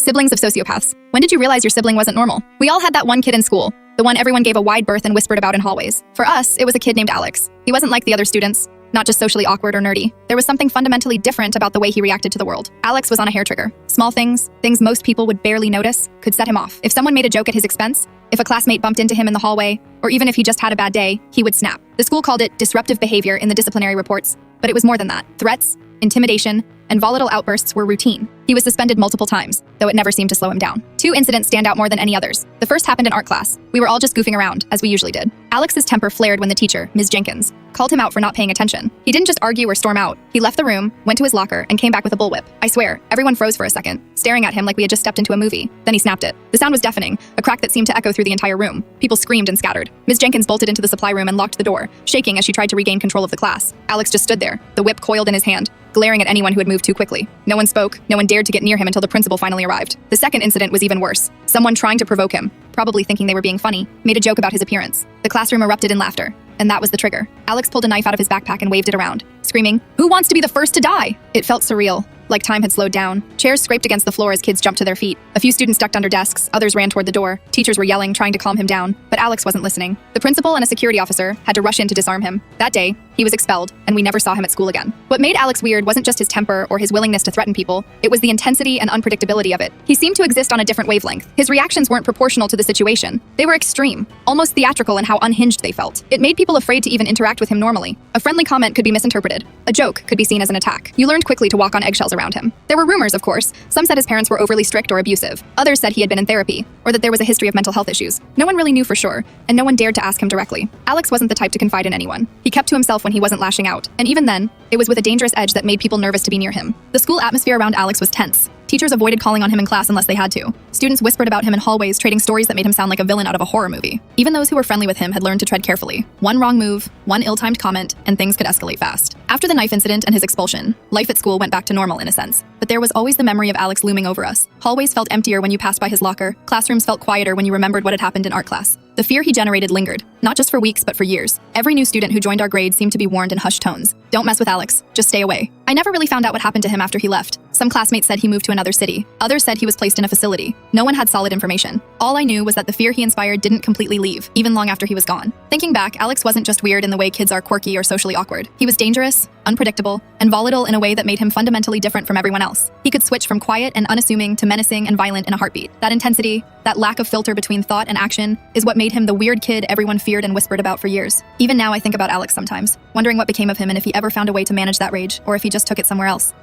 Siblings of sociopaths. When did you realize your sibling wasn't normal? We all had that one kid in school, the one everyone gave a wide berth and whispered about in hallways. For us, it was a kid named Alex. He wasn't like the other students, not just socially awkward or nerdy. There was something fundamentally different about the way he reacted to the world. Alex was on a hair trigger. Small things most people would barely notice, could set him off. If someone made a joke at his expense, if a classmate bumped into him in the hallway, or even if he just had a bad day, he would snap. The school called it disruptive behavior in the disciplinary reports, but it was more than that. Threats, intimidation, and volatile outbursts were routine. He was suspended multiple times, though it never seemed to slow him down. Two incidents stand out more than any others. The first happened in art class. We were all just goofing around, as we usually did. Alex's temper flared when the teacher, Ms. Jenkins, called him out for not paying attention. He didn't just argue or storm out. He left the room, went to his locker, and came back with a bullwhip. I swear, everyone froze for a second, staring at him like we had just stepped into a movie. Then he snapped it. The sound was deafening, a crack that seemed to echo through the entire room. People screamed and scattered. Ms. Jenkins bolted into the supply room and locked the door, shaking as she tried to regain control of the class. Alex just stood there, the whip coiled in his hand, glaring at anyone who had moved too quickly. No one spoke, no one dared to get near him until the principal finally arrived. The second incident was even worse. Someone trying to provoke him, probably thinking they were being funny, made a joke about his appearance. The classroom erupted in laughter, and that was the trigger. Alex pulled a knife out of his backpack and waved it around, screaming, "Who wants to be the first to die?" It felt surreal, like time had slowed down. Chairs scraped against the floor as kids jumped to their feet. A few students ducked under desks, others ran toward the door. Teachers were yelling, trying to calm him down, but Alex wasn't listening. The principal and a security officer had to rush in to disarm him. That day, he was expelled, and we never saw him at school again. What made Alex weird wasn't just his temper or his willingness to threaten people, it was the intensity and unpredictability of it. He seemed to exist on a different wavelength. His reactions weren't proportional to the situation. They were extreme, almost theatrical in how unhinged they felt. It made people afraid to even interact with him normally. A friendly comment could be misinterpreted. A joke could be seen as an attack. You learned quickly to walk on eggshells around him. There were rumors, of course. Some said his parents were overly strict or abusive. Others said he had been in therapy, or that there was a history of mental health issues. No one really knew for sure, and no one dared to ask him directly. Alex wasn't the type to confide in anyone. He kept to himself when he wasn't lashing out, and even then, it was with a dangerous edge that made people nervous to be near him. The school atmosphere around Alex was tense. Teachers avoided calling on him in class unless they had to. Students whispered about him in hallways, trading stories that made him sound like a villain out of a horror movie. Even those who were friendly with him had learned to tread carefully. One wrong move, one ill-timed comment, and things could escalate fast. After the knife incident and his expulsion, life at school went back to normal in a sense. But there was always the memory of Alex looming over us. Hallways felt emptier when you passed by his locker. Classrooms felt quieter when you remembered what had happened in art class. The fear he generated lingered, not just for weeks, but for years. Every new student who joined our grade seemed to be warned in hushed tones. Don't mess with Alex, just stay away. I never really found out what happened to him after he left. Some classmates said he moved to another city. Others said he was placed in a facility. No one had solid information. All I knew was that the fear he inspired didn't completely leave, even long after he was gone. Thinking back, Alex wasn't just weird in the way kids are quirky or socially awkward. He was dangerous, unpredictable, and volatile in a way that made him fundamentally different from everyone else. He could switch from quiet and unassuming to menacing and violent in a heartbeat. That intensity, that lack of filter between thought and action, is what made him the weird kid everyone feared and whispered about for years. Even now I think about Alex sometimes, wondering what became of him and if he ever found a way to manage that rage, or if he just took it somewhere else.